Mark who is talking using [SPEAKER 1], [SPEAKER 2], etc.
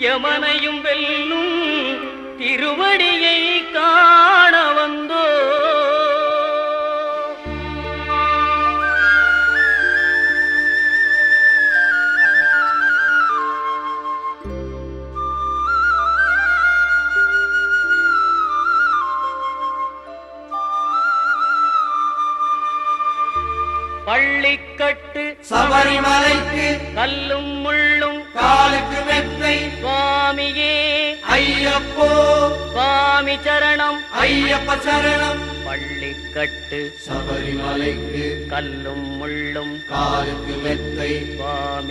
[SPEAKER 1] யமனையும் வெல்லும் திருவடியை காண வந்தோ. பள்ளிக்கட்டு
[SPEAKER 2] சபரிமலைக்கு
[SPEAKER 1] கல்லும் முள்ளும்
[SPEAKER 2] காலுக்கு மெத்தை
[SPEAKER 1] சுவாமியே
[SPEAKER 2] ஐயப்போ
[SPEAKER 1] சுவாமி சரணம்
[SPEAKER 2] ஐயப்ப சரணம்.
[SPEAKER 1] பள்ளிக்கட்டு
[SPEAKER 2] சபரிமலைக்கு
[SPEAKER 1] கல்லும் முள்ளும்
[SPEAKER 2] காலுக்கு மெத்தை
[SPEAKER 1] சுவாமி